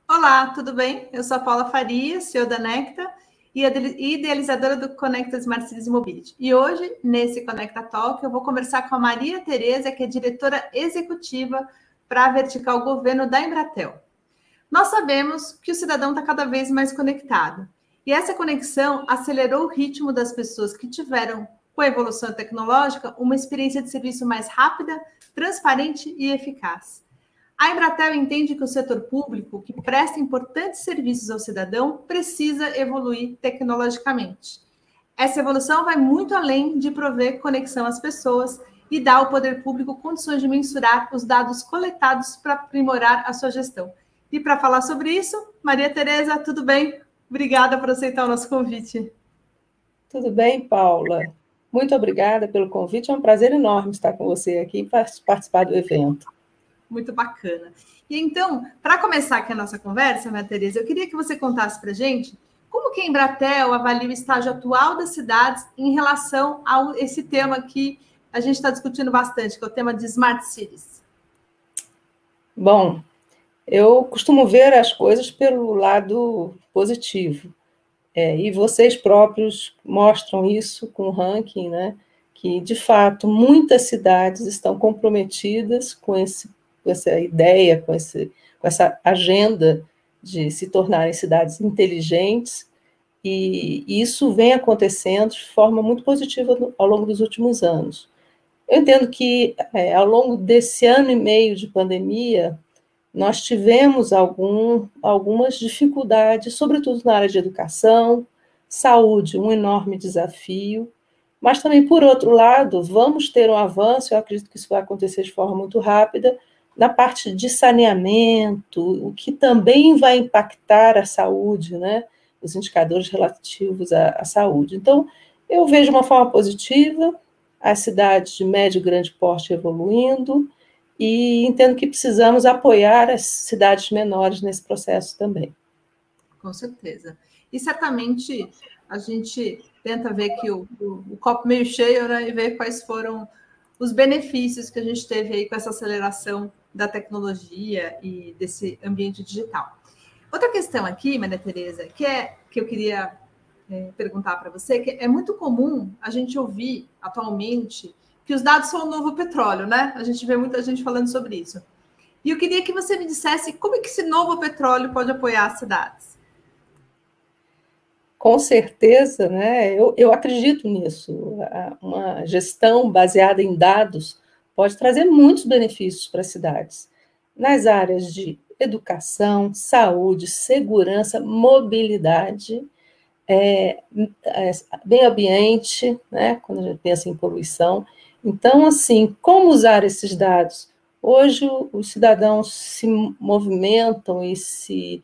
Olá, tudo bem? Eu sou a Paula Faria, CEO da Necta e idealizadora do Conecta Smart Cities Mobility. E hoje, nesse Conecta Talk, eu vou conversar com a Maria Tereza, que é diretora executiva para a Vertical Governo da Embratel. Nós sabemos que o cidadão está cada vez mais conectado. E essa conexão acelerou o ritmo das pessoas que tiveram, com a evolução tecnológica, uma experiência de serviço mais rápida, transparente e eficaz. A Embratel entende que o setor público, que presta importantes serviços ao cidadão, precisa evoluir tecnologicamente. Essa evolução vai muito além de prover conexão às pessoas e dar ao poder público condições de mensurar os dados coletados para aprimorar a sua gestão. E para falar sobre isso, Maria Tereza, tudo bem? Obrigada por aceitar o nosso convite. Tudo bem, Paula? Muito obrigada pelo convite. É um prazer enorme estar com você aqui e participar do evento. Muito bacana. E então, para começar aqui a nossa conversa, Maria Tereza, eu queria que você contasse para a gente como que a Embratel avalia o estágio atual das cidades em relação a esse tema que a gente está discutindo bastante, que é o tema de Smart Cities. Bom, eu costumo ver as coisas pelo lado positivo. E vocês próprios mostram isso com o ranking, né? Que, de fato, muitas cidades estão comprometidas com essa ideia, com essa agenda de se tornarem cidades inteligentes, e isso vem acontecendo de forma muito positiva ao longo dos últimos anos. Eu entendo que, ao longo desse ano e meio de pandemia, nós tivemos algumas dificuldades, sobretudo na área de educação, saúde, um enorme desafio, mas também, por outro lado, vamos ter um avanço, eu acredito que isso vai acontecer de forma muito rápida, na parte de saneamento, o que também vai impactar a saúde, né? Os indicadores relativos à saúde. Então, eu vejo uma forma positiva, as cidades de médio e grande porte evoluindo, e entendo que precisamos apoiar as cidades menores nesse processo também. Com certeza. E certamente a gente tenta ver que o copo meio cheio, né, e ver quais foram os benefícios que a gente teve aí com essa aceleração da tecnologia e desse ambiente digital. Outra questão aqui, Maria Tereza, que eu queria perguntar para você, que é muito comum a gente ouvir atualmente que os dados são o novo petróleo, né? A gente vê muita gente falando sobre isso. E eu queria que você me dissesse como é que esse novo petróleo pode apoiar as cidades. Com certeza, né? Eu acredito nisso. Uma gestão baseada em dados pode trazer muitos benefícios para as cidades, nas áreas de educação, saúde, segurança, mobilidade, meio ambiente, né? Quando a gente pensa em poluição. Então, assim, como usar esses dados? Hoje, os cidadãos se movimentam e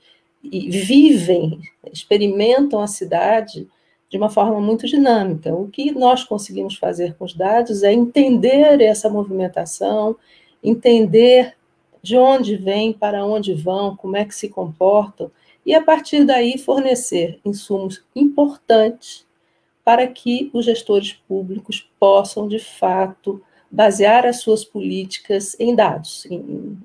vivem, experimentam a cidade de uma forma muito dinâmica. O que nós conseguimos fazer com os dados é entender essa movimentação, entender de onde vêm, para onde vão, como é que se comportam, e, a partir daí, fornecer insumos importantes para que os gestores públicos possam, de fato, basear as suas políticas em dados, em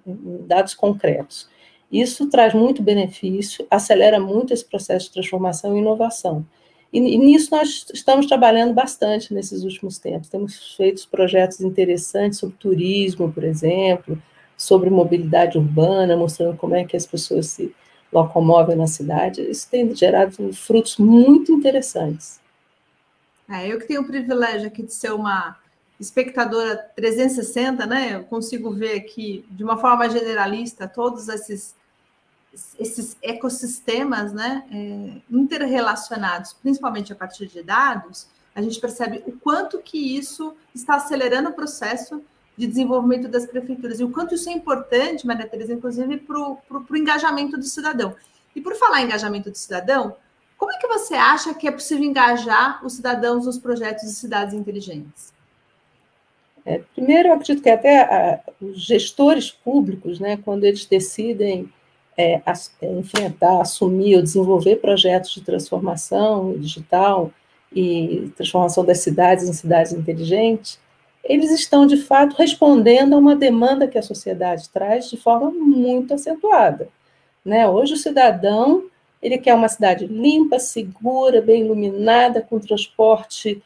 dados concretos. Isso traz muito benefício, acelera muito esse processo de transformação e inovação. E nisso nós estamos trabalhando bastante nesses últimos tempos. Temos feito projetos interessantes sobre turismo, por exemplo, sobre mobilidade urbana, mostrando como é que as pessoas se locomovem na cidade. Isso tem gerado frutos muito interessantes. Eu que tenho o privilégio aqui de ser uma espectadora 360, né? Eu consigo ver aqui, de uma forma generalista, todos esses ecossistemas, né, interrelacionados, principalmente a partir de dados. A gente percebe o quanto que isso está acelerando o processo de desenvolvimento das prefeituras e o quanto isso é importante, Maria Tereza, inclusive para o engajamento do cidadão. E por falar em engajamento do cidadão, como é que você acha que é possível engajar os cidadãos nos projetos de cidades inteligentes? Primeiro, eu acredito que até os gestores públicos, né, quando eles decidem enfrentar, assumir ou desenvolver projetos de transformação digital e transformação das cidades em cidades inteligentes, eles estão, de fato, respondendo a uma demanda que a sociedade traz de forma muito acentuada. né? Hoje o cidadão ele quer uma cidade limpa, segura, bem iluminada, com transporte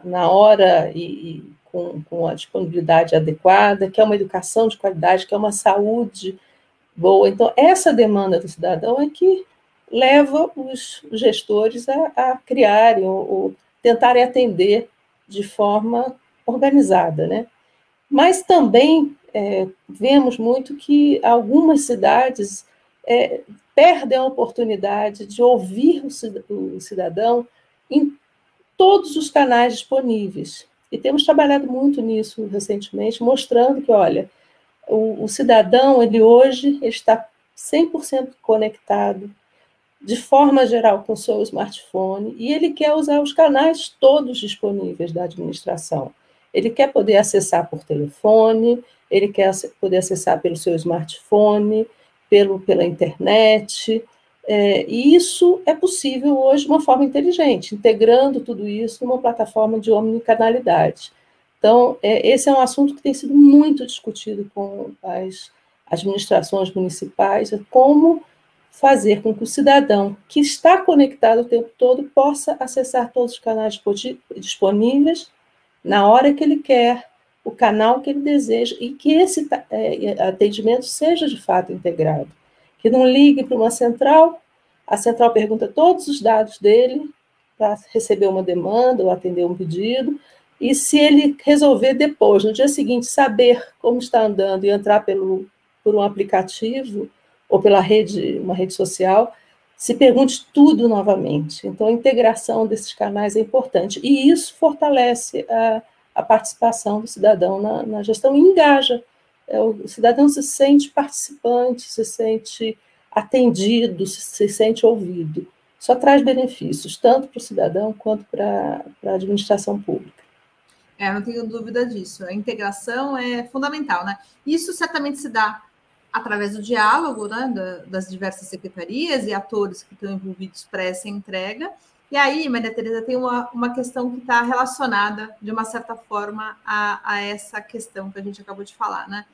na hora e com a disponibilidade adequada, quer uma educação de qualidade, quer uma saúde boa. Então, essa demanda do cidadão é que leva os gestores a criarem ou tentarem atender de forma organizada, né? Mas também vemos muito que algumas cidades perdem a oportunidade de ouvir o cidadão em todos os canais disponíveis. E temos trabalhado muito nisso recentemente, mostrando que, olha, o cidadão, ele hoje está 100% conectado, de forma geral, com o seu smartphone, e ele quer usar os canais todos disponíveis da administração. Ele quer poder acessar por telefone, ele quer poder acessar pelo seu smartphone, pela internet, e isso é possível hoje de uma forma inteligente, integrando tudo isso numa plataforma de omnicanalidade. Então, esse é um assunto que tem sido muito discutido com as administrações municipais, como fazer com que o cidadão que está conectado o tempo todo possa acessar todos os canais disponíveis na hora que ele quer, o canal que ele deseja, e que esse atendimento seja de fato integrado. Que não ligue para uma central, a central pergunta todos os dados dele para receber uma demanda ou atender um pedido, e se ele resolver depois, no dia seguinte, saber como está andando e entrar por um aplicativo ou pela uma rede social, se pergunte tudo novamente. Então, a integração desses canais é importante. E isso fortalece a participação do cidadão na gestão e engaja. O cidadão se sente participante, se sente atendido, se sente ouvido. Só traz benefícios, tanto para o cidadão quanto para a administração pública. Não tenho dúvida disso. A integração é fundamental, né? Isso certamente se dá através do diálogo, né, das diversas secretarias e atores que estão envolvidos para essa entrega. E aí, Maria Tereza, tem uma questão que está relacionada, de uma certa forma, a essa questão que a gente acabou de falar, né?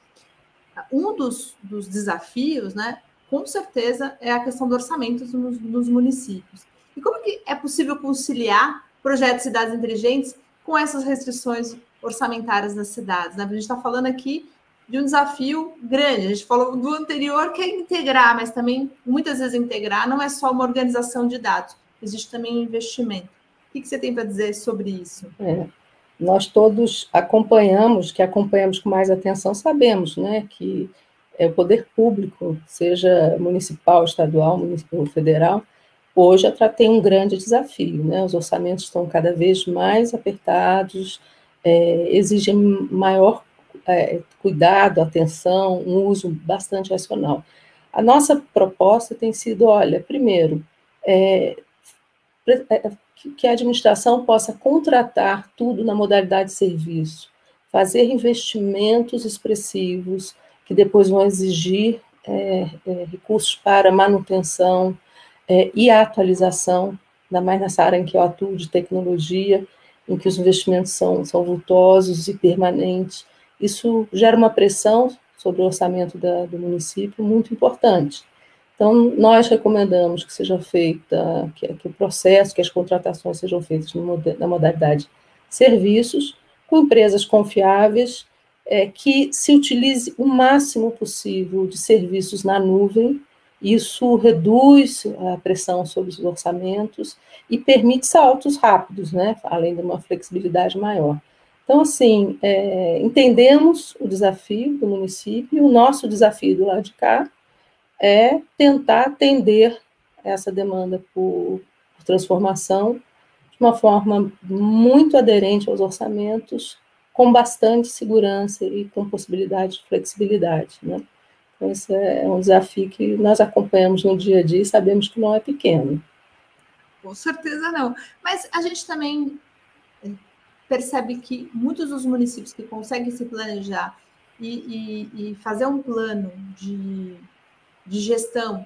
Um dos desafios, né, com certeza, é a questão do orçamento nos municípios. E como que é possível conciliar projetos de cidades inteligentes com essas restrições orçamentárias das cidades, né? A gente está falando aqui de um desafio grande. A gente falou do anterior, que é integrar, mas também, muitas vezes, integrar não é só uma organização de dados, existe também um investimento. O que você tem para dizer sobre isso? Nós todos acompanhamos com mais atenção, sabemos, né, que o poder público, seja municipal, estadual, municipal, federal, hoje tem um grande desafio, né? Os orçamentos estão cada vez mais apertados, exigem maior cuidado, atenção, um uso bastante racional. A nossa proposta tem sido, olha, primeiro, que a administração possa contratar tudo na modalidade de serviço, fazer investimentos expressivos, que depois vão exigir recursos para manutenção e atualização, ainda mais nessa área em que eu atuo de tecnologia, em que os investimentos são vultosos e permanentes. Isso gera uma pressão sobre o orçamento do município muito importante. Então, nós recomendamos que seja feita, que o processo, que as contratações sejam feitas na modalidade serviços, com empresas confiáveis, que se utilize o máximo possível de serviços na nuvem. Isso reduz a pressão sobre os orçamentos e permite saltos rápidos, né? Além de uma flexibilidade maior. Então, assim, entendemos o desafio do município, e o nosso desafio do lado de cá é tentar atender essa demanda por transformação de uma forma muito aderente aos orçamentos, com bastante segurança e com possibilidade de flexibilidade, né? Então, esse é um desafio que nós acompanhamos no dia a dia e sabemos que não é pequeno. Com certeza não. Mas a gente também percebe que muitos dos municípios que conseguem se planejar e fazer um plano de gestão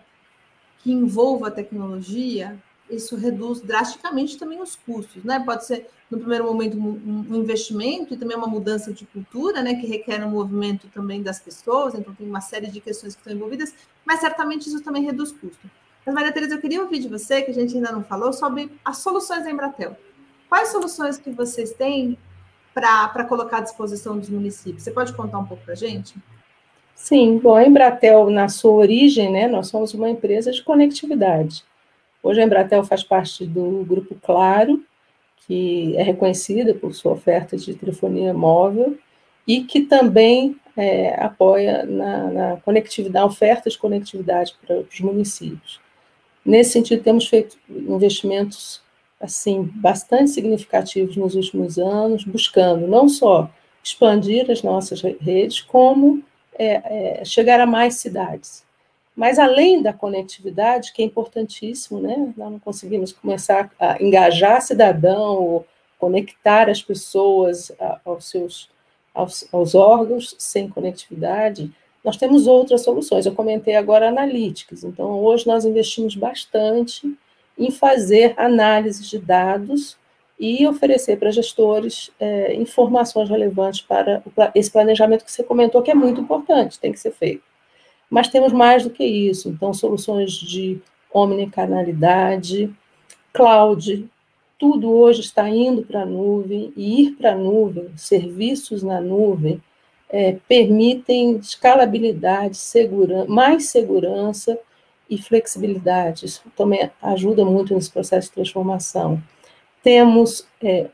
que envolva a tecnologia, isso reduz drasticamente também os custos, né? Pode ser, no primeiro momento, um investimento e também uma mudança de cultura, né? Que requer um movimento também das pessoas, então tem uma série de questões que estão envolvidas, mas certamente isso também reduz custo. Mas, Maria Tereza, eu queria ouvir de você, que a gente ainda não falou, sobre as soluções da Embratel. Quais soluções que vocês têm para colocar à disposição dos municípios? Você pode contar um pouco para a gente? Sim, bom, a Embratel, na sua origem, né, nós somos uma empresa de conectividade. Hoje a Embratel faz parte do Grupo Claro, que é reconhecida por sua oferta de telefonia móvel e que também apoia na conectividade, oferta de conectividade para os municípios. Nesse sentido, temos feito investimentos assim bastante significativos nos últimos anos, buscando não só expandir as nossas redes, como chegar a mais cidades. Mas, além da conectividade, que é importantíssimo, né? Nós não conseguimos começar a engajar cidadão, ou conectar as pessoas aos órgãos sem conectividade. Nós temos outras soluções. Eu comentei agora analíticas. Então, hoje nós investimos bastante em fazer análises de dados e oferecer para gestores informações relevantes para esse planejamento que você comentou, que é muito importante, tem que ser feito. Mas temos mais do que isso. Então, soluções de omnicanalidade, cloud, tudo hoje está indo para a nuvem, e ir para a nuvem, serviços na nuvem, permitem escalabilidade, mais segurança e flexibilidade. Isso também ajuda muito nesse processo de transformação. Temos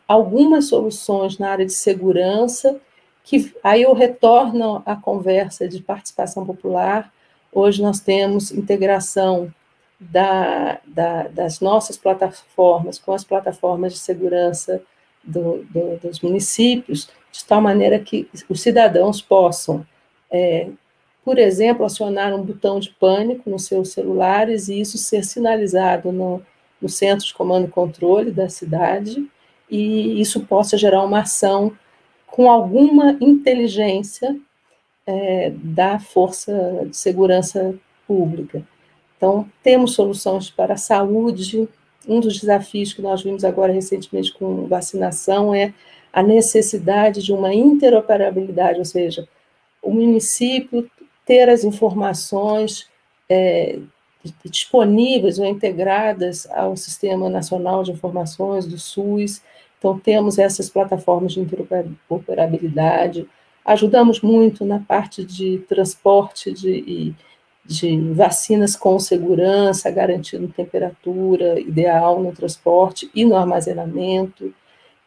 algumas soluções na área de segurança, que aí eu retorno à conversa de participação popular. Hoje nós temos integração das nossas plataformas com as plataformas de segurança dos municípios, de tal maneira que os cidadãos possam, por exemplo, acionar um botão de pânico nos seus celulares e isso ser sinalizado no centro de comando e controle da cidade, e isso possa gerar uma ação com alguma inteligência da Força de Segurança Pública. Então, temos soluções para a saúde. Um dos desafios que nós vimos agora recentemente com vacinação é a necessidade de uma interoperabilidade, ou seja, o município ter as informações disponíveis ou integradas ao Sistema Nacional de Informações do SUS. Então, temos essas plataformas de interoperabilidade. Ajudamos muito na parte de transporte de vacinas com segurança, garantindo temperatura ideal no transporte e no armazenamento.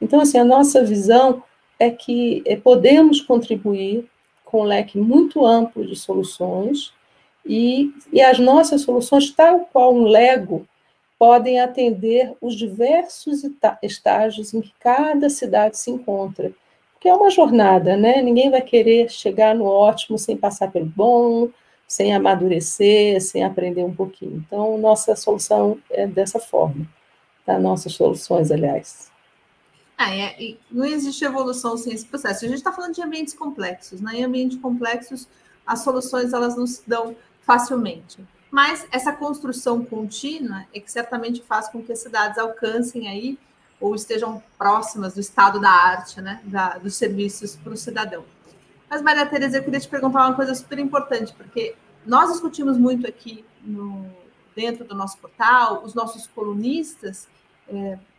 Então, assim, a nossa visão é que podemos contribuir com um leque muito amplo de soluções e as nossas soluções, tal qual um Lego, podem atender os diversos estágios em que cada cidade se encontra. Porque é uma jornada, né? Ninguém vai querer chegar no ótimo sem passar pelo bom, sem amadurecer, sem aprender um pouquinho. Então, nossa solução é dessa forma. Tá? Nossas soluções, aliás. E não existe evolução sem esse processo. A gente está falando de ambientes complexos, né? Em ambientes complexos, as soluções elas não se dão facilmente. Mas essa construção contínua é que certamente faz com que as cidades alcancem aí ou estejam próximas do estado da arte, né? Dos serviços para o cidadão. Mas, Maria Tereza, eu queria te perguntar uma coisa super importante, porque nós discutimos muito aqui dentro do nosso portal, os nossos colunistas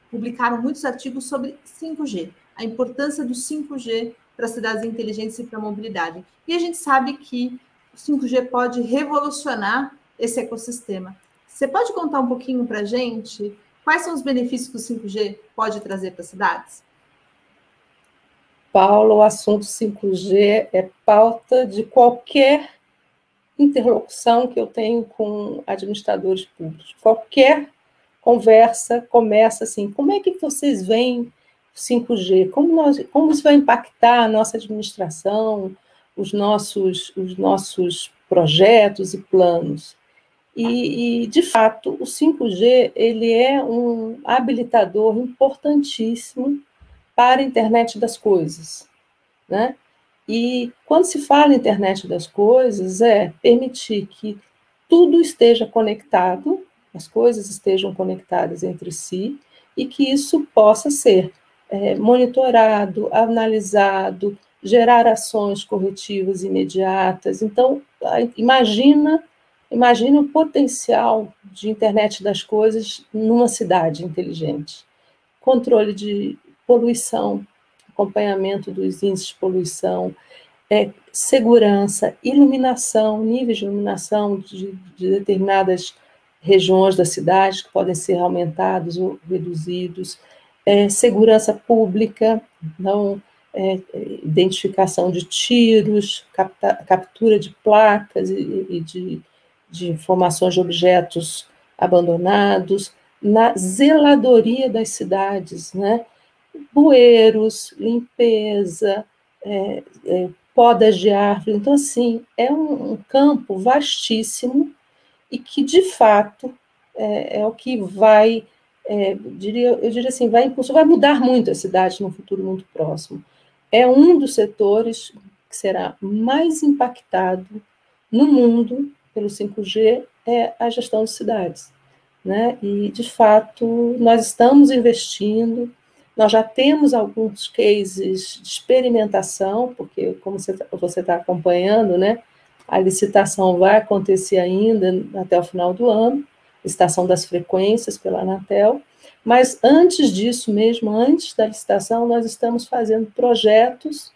publicaram muitos artigos sobre 5G, a importância do 5G para as cidades inteligentes e para a mobilidade. E a gente sabe que o 5G pode revolucionar esse ecossistema. Você pode contar um pouquinho para a gente quais são os benefícios que o 5G pode trazer para as cidades? Paulo, o assunto 5G é pauta de qualquer interlocução que eu tenho com administradores públicos. Qualquer conversa começa assim: como é que vocês veem o 5G? Como isso vai impactar a nossa administração, os nossos projetos e planos? E de fato, o 5G ele é um habilitador importantíssimo para a internet das coisas, né? E quando se fala em internet das coisas, é permitir que tudo esteja conectado as coisas estejam conectadas entre si e que isso possa ser monitorado, analisado, gerar ações corretivas imediatas. Então, imagina o potencial de internet das coisas numa cidade inteligente. Controle de poluição, acompanhamento dos índices de poluição, segurança, iluminação, níveis de iluminação de determinadas regiões da cidade que podem ser aumentados ou reduzidos, segurança pública, não, identificação de tiros, captura de placas e de informações de objetos abandonados, na zeladoria das cidades, né? Bueiros, limpeza, podas de árvore. Então, assim, é um campo vastíssimo e que, de fato, é o que vai, eu diria assim, vai mudar muito a cidade no futuro muito próximo. É um dos setores que será mais impactado no mundo pelo 5G, é a gestão de cidades, né? E, de fato, nós estamos investindo. Nós já temos alguns cases de experimentação, porque, como você está acompanhando, né, a licitação vai acontecer ainda até o final do ano, licitação das frequências pela Anatel, mas antes disso mesmo, antes da licitação, nós estamos fazendo projetos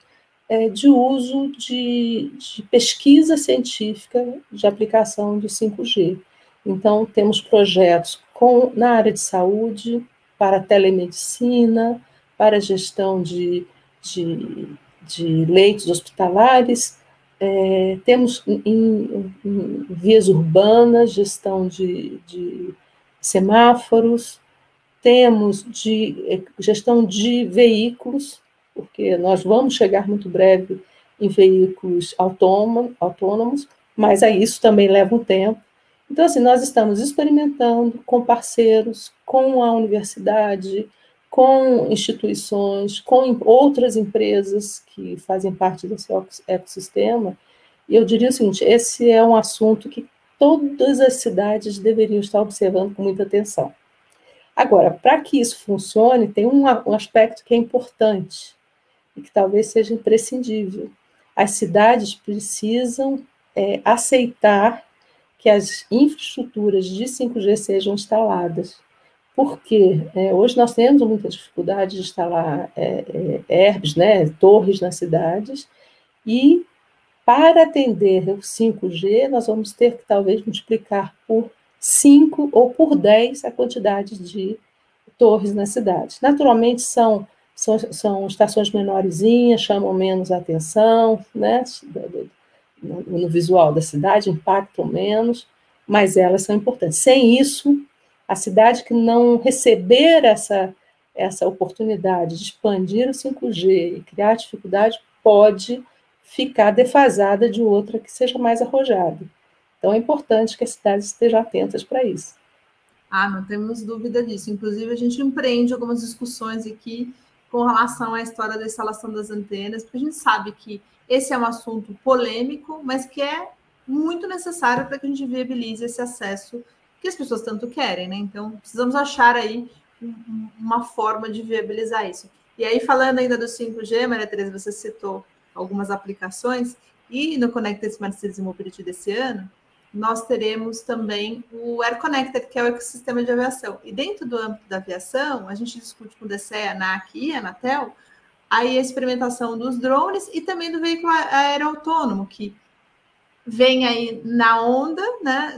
de uso de pesquisa científica de aplicação de 5G. Então, temos projetos na área de saúde, para telemedicina, para gestão de leitos hospitalares, temos em vias urbanas, gestão de semáforos, temos gestão de veículos, porque nós vamos chegar muito breve em veículos autônomos, mas aí isso também leva um tempo. Então, assim, nós estamos experimentando com parceiros, com a universidade, com instituições, com outras empresas que fazem parte desse ecossistema. E eu diria o seguinte, esse é um assunto que todas as cidades deveriam estar observando com muita atenção. Agora, para que isso funcione, tem um aspecto que é importante e que talvez seja imprescindível. As cidades precisam aceitar que as infraestruturas de 5G sejam instaladas, porque hoje nós temos muita dificuldade de instalar ERBs, né, torres nas cidades, e para atender o 5G, nós vamos ter que talvez multiplicar por 5 ou por 10 a quantidade de torres nas cidades. Naturalmente, são estações menorzinhas, chamam menos atenção, né, no visual da cidade, impactam menos, mas elas são importantes. Sem isso, a cidade que não receber essa oportunidade de expandir o 5G e criar dificuldade pode ficar defasada de outra que seja mais arrojada. Então, é importante que as cidades estejam atentas para isso. Não temos dúvida disso. Inclusive, a gente empreende algumas discussões aqui com relação à história da instalação das antenas, porque a gente sabe que esse é um assunto polêmico, mas que é muito necessário para que a gente viabilize esse acesso que as pessoas tanto querem, né? Então, precisamos achar aí uma forma de viabilizar isso. E aí, falando ainda do 5G, Maria Tereza, você citou algumas aplicações, e no Connected Smart Cities Mobility desse ano, nós teremos também o Air Connected, que é o ecossistema de aviação. E dentro do âmbito da aviação, a gente discute com o DCE, a ANAC e a Anatel, aí a experimentação dos drones e também do veículo aéreo autônomo, que vem aí na onda, né,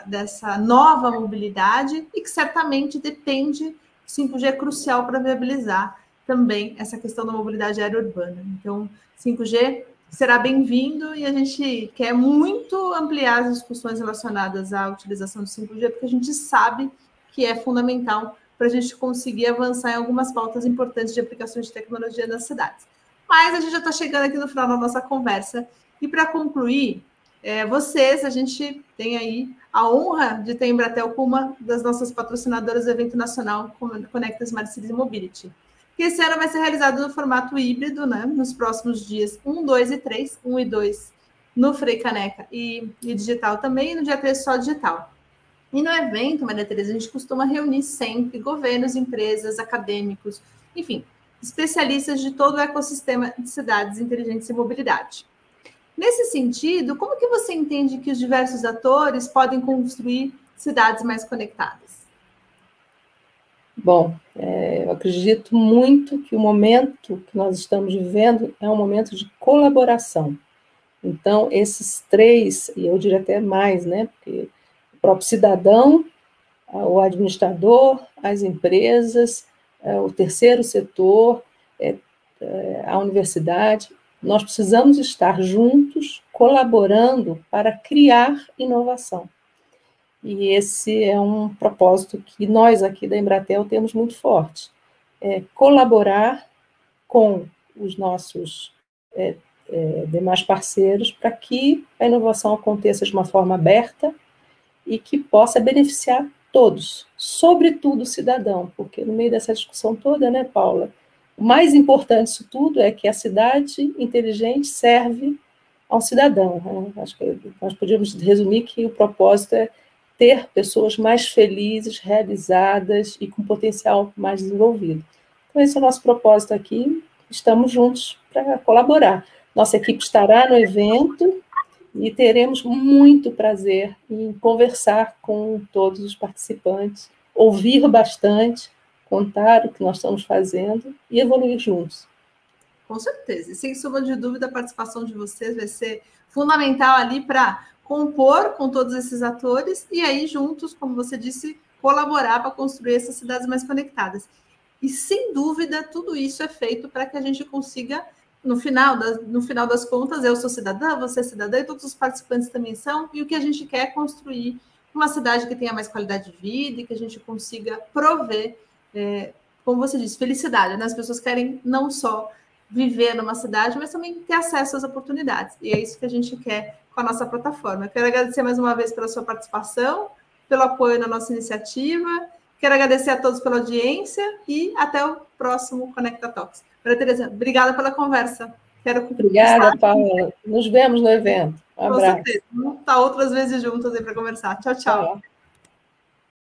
dessa nova mobilidade e que certamente depende, 5G é crucial para viabilizar também essa questão da mobilidade aérea urbana. Então, 5G será bem-vindo e a gente quer muito ampliar as discussões relacionadas à utilização do 5G, porque a gente sabe que é fundamental para a gente conseguir avançar em algumas pautas importantes de aplicações de tecnologia nas cidades. Mas a gente já está chegando aqui no final da nossa conversa. E para concluir, a gente tem aí a honra de ter a Embratel como uma das nossas patrocinadoras do evento nacional Connected Smart Cities Mobility, que esse ano vai ser realizado no formato híbrido, né, nos próximos dias 1, 2 e 3, 1 e 2 no Frei Caneca e digital também, e no dia 3 só digital. E no evento, Maria Tereza, a gente costuma reunir sempre governos, empresas, acadêmicos, enfim, especialistas de todo o ecossistema de cidades inteligentes e mobilidade. Nesse sentido, como que você entende que os diversos atores podem construir cidades mais conectadas? Bom, eu acredito muito que o momento que nós estamos vivendo é um momento de colaboração. Então, esses três, e eu diria até mais, né? Porque o próprio cidadão, o administrador, as empresas, o terceiro setor, a universidade, nós precisamos estar juntos, colaborando para criar inovação. E esse é um propósito que nós aqui da Embratel temos muito forte. Colaborar com os nossos demais parceiros para que a inovação aconteça de uma forma aberta e que possa beneficiar todos, sobretudo o cidadão, porque no meio dessa discussão toda, né, Paula, o mais importante disso tudo é que a cidade inteligente serve ao cidadão. Né? Acho que nós podíamos resumir que o propósito é ter pessoas mais felizes, realizadas e com potencial mais desenvolvido. Então, esse é o nosso propósito aqui, estamos juntos para colaborar. Nossa equipe estará no evento e teremos muito prazer em conversar com todos os participantes, ouvir bastante, contar o que nós estamos fazendo e evoluir juntos. Com certeza, e sem sombra de dúvida, a participação de vocês vai ser fundamental ali para compor com todos esses atores e aí juntos, como você disse, colaborar para construir essas cidades mais conectadas. E sem dúvida, tudo isso é feito para que a gente consiga, no final das contas, eu sou cidadã, você é cidadã e todos os participantes também são, e o que a gente quer é construir uma cidade que tenha mais qualidade de vida e que a gente consiga prover, como você disse, felicidade, né? As pessoas querem não só viver numa cidade, mas também ter acesso às oportunidades. E é isso que a gente quer com a nossa plataforma. Eu quero agradecer mais uma vez pela sua participação, pelo apoio na nossa iniciativa. Quero agradecer a todos pela audiência e até o próximo Conecta Talks. Maria Tereza, obrigada pela conversa. Obrigada, Paula. Nos vemos no evento. Um abraço. Com certeza. Vamos estar outras vezes juntas aí para conversar. Tchau, tchau.